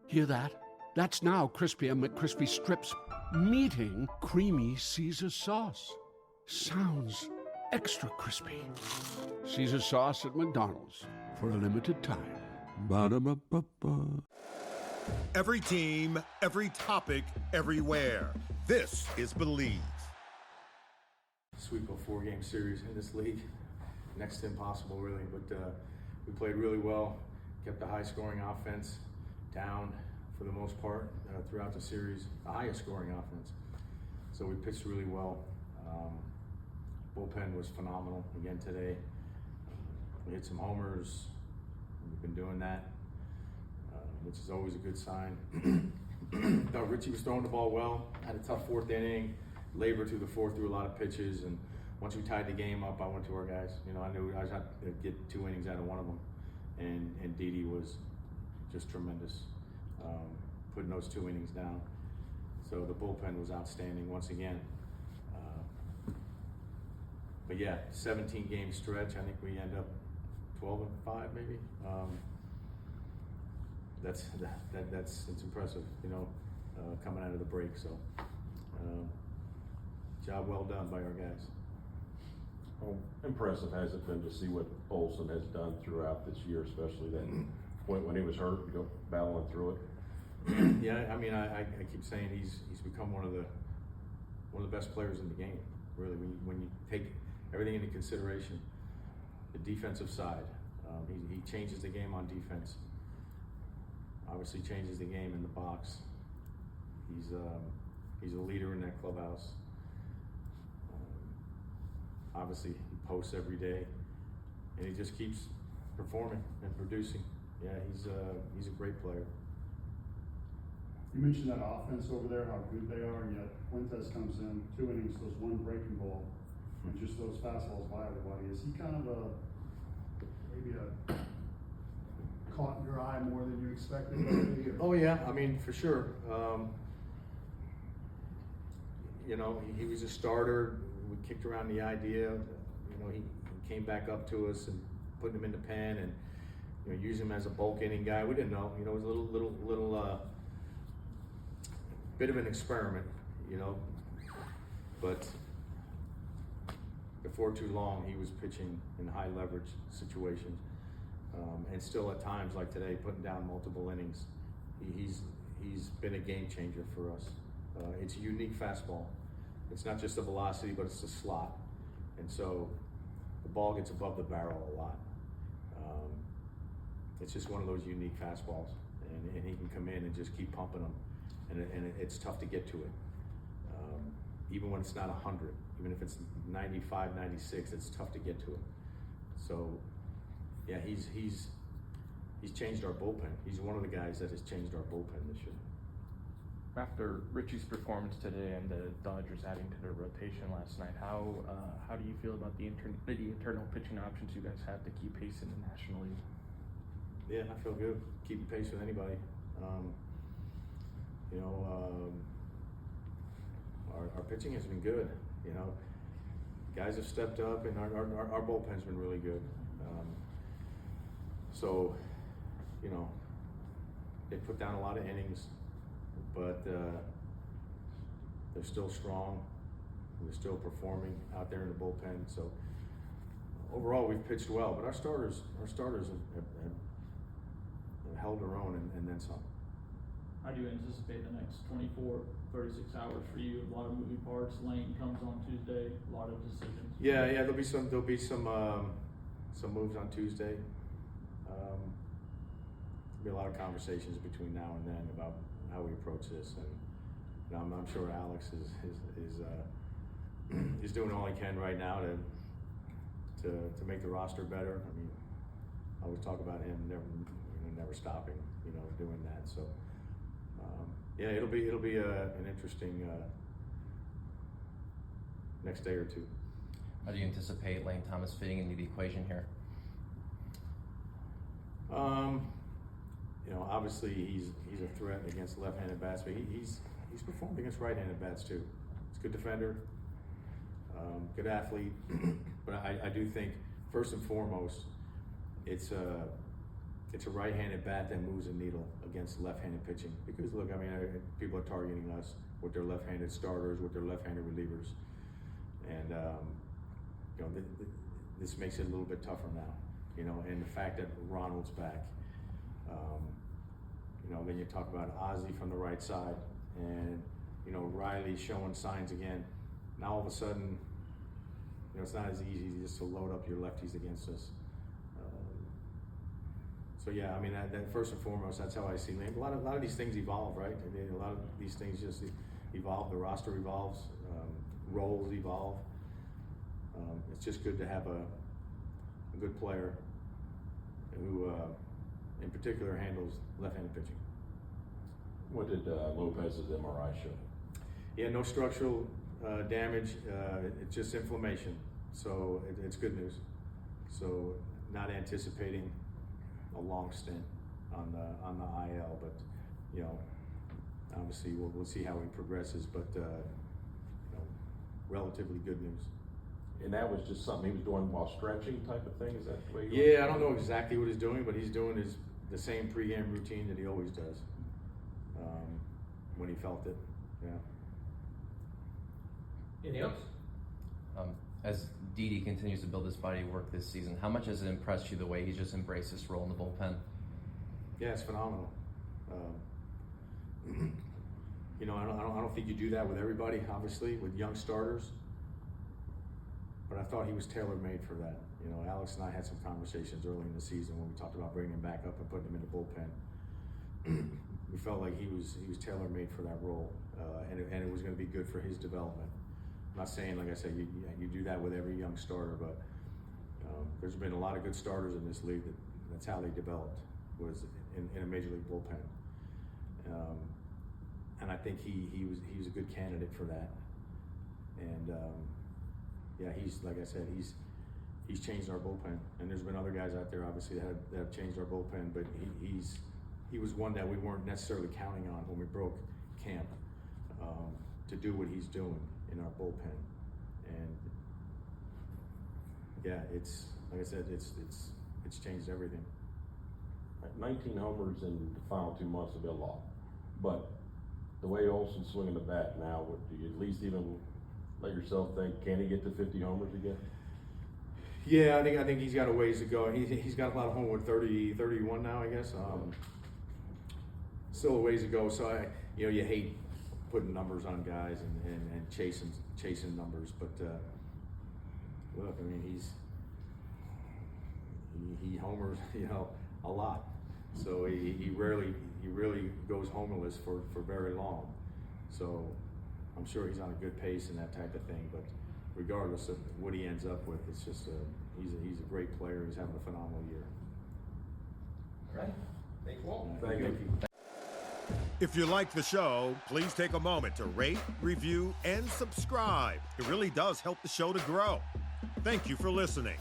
Hear that? That's now Crispy and McCrispy strips meeting Creamy Caesar sauce. Sounds extra crispy. Caesar sauce at McDonald's, for a limited time. Ba-da-ba-ba-ba. Every team, every topic, everywhere. This is Believe. Sweep a 4-game series in this league. Next to impossible, really. But we played really well. Kept the high-scoring offense down for the most part throughout the series. The highest-scoring offense. So we pitched really well. Bullpen was phenomenal again today. We hit some homers. We've been doing that, which is always a good sign. Thought Richie was throwing the ball well. Had a tough 4th inning. Labored through the 4th, threw a lot of pitches, and once we tied the game up, I went to our guys. You know, I knew I was had to get 2 innings out of one of them, and Didi was just tremendous, putting those 2 innings down. So the bullpen was outstanding once again. But yeah, 17-game stretch. I think we end up 12-5 maybe. That's it's impressive, you know, coming out of the break. So job well done by our guys. Well, impressive has it been to see what Olson has done throughout this year, especially that point when he was hurt, you know, battling through it. Yeah, I mean, I keep saying he's become one of the best players in the game. Really, when you take everything into consideration, the defensive side, he changes the game on defense. Obviously, changes the game in the box. He's a leader in that clubhouse. Obviously, he posts every day, and he just keeps performing and producing. Yeah, he's a great player. You mentioned that offense over there, how good they are, and yet Fuentes comes in, 2 innings, throws 1 breaking ball, and just those fastballs by everybody. Is he kind of maybe caught your eye more than you expected? Oh yeah, I mean, for sure. You know, he was a starter. We kicked around the idea. You know, he came back up to us and put him in the pen, and you know, use him as a bulk inning guy. We didn't know. You know, it was a little bit of an experiment. You know, but before too long, he was pitching in high leverage situations, and still at times like today, putting down multiple innings. He's been a game changer for us. It's a unique fastball. It's not just the velocity, but it's the slot. And so the ball gets above the barrel a lot. It's just one of those unique fastballs. And he can come in and just keep pumping them. And it's tough to get to it. Even when it's not 100, even if it's 95, 96, it's tough to get to it. So yeah, he's changed our bullpen. He's one of the guys that has changed our bullpen this year. After Richie's performance today and the Dodgers adding to their rotation last night, how do you feel about the internal pitching options you guys have to keep pace in the National League? Yeah, I feel good. Keeping pace with anybody. You know, our pitching has been good. You know, guys have stepped up, and our bullpen's been really good. So, you know, they put down a lot of innings, but they're still strong. We're still performing out there in the bullpen. So overall, we've pitched well, but our starters have held their own and then some. How do you anticipate the next 24, 36 hours for you? A lot of moving parts. Lane comes on Tuesday. A lot of decisions. Yeah. There'll be some moves on Tuesday. There'll be a lot of conversations between now and then about how we approach this, and I'm sure Alex is doing all he can right now to make the roster better. I mean, I always talk about him never stopping, doing that. So yeah, it'll be an interesting next day or two. How do you anticipate Lane Thomas fitting into the equation here? Obviously he's a threat against left-handed bats, but he's performed against right-handed bats too. He's a good defender, good athlete, but I do think first and foremost it's it's a right-handed bat that moves a needle against left-handed pitching. Because look, I mean, people are targeting us with their left-handed starters, with their left-handed relievers, and you know, this makes it a little bit tougher now. You know, and the fact that Ronald's back. You know, then you talk about Ozzie from the right side, and you know, Riley showing signs again. Now all of a sudden, you know, it's not as easy just to load up your lefties against us. So yeah, I mean, that first and foremost, that's how I see it. A lot of these things evolve, right? I mean, a lot of these things just evolve. The roster evolves, roles evolve. It's just good to have a good player who, in particular, handles left-handed pitching. What did Lopez's MRI show? Yeah, no structural damage. It's just inflammation, so it's good news. So not anticipating a long stint on the IL, but you know, obviously we'll see how he progresses. But you know, relatively good news. And that was just something he was doing while stretching, type of thing. Is that the way? Yeah, I don't know exactly what he's doing, but he's doing the same pregame routine that he always does when he felt it. Yeah. Anything else? As Didi continues to build his body of work this season, how much has it impressed you the way he's just embraced this role in the bullpen? Yeah, it's phenomenal. You know, I don't think you do that with everybody, obviously, with young starters. But I thought he was tailor-made for that. You know, Alex and I had some conversations early in the season when we talked about bringing him back up and putting him in the bullpen. We felt like he was tailor-made for that role, and it was going to be good for his development. I'm not saying, like I said, you do that with every young starter, but there's been a lot of good starters in this league that's how they developed, was in a major league bullpen. And I think he was a good candidate for that. And yeah, he's, like I said, he's changed our bullpen. And there's been other guys out there, obviously, that have changed our bullpen, but he was one that we weren't necessarily counting on when we broke camp to do what he's doing in our bullpen. And yeah, it's, like I said, it's changed everything. 19 homers in the final 2 months would be a lot, but the way Olson's swinging the bat now, do you at least even let yourself think, can he get to 50 homers again? Yeah, I think he's got a ways to go. He's got a lot of homers, 31 now, I guess. Still a ways to go. So you hate putting numbers on guys and chasing numbers, but look, I mean, he homers, a lot. So he rarely goes homerless for very long. So I'm sure he's on a good pace and that type of thing. But regardless of what he ends up with, it's just he's a great player. He's having a phenomenal year. All right. Thanks, Walt. Thank you. If you like the show, please take a moment to rate, review, and subscribe. It really does help the show to grow. Thank you for listening.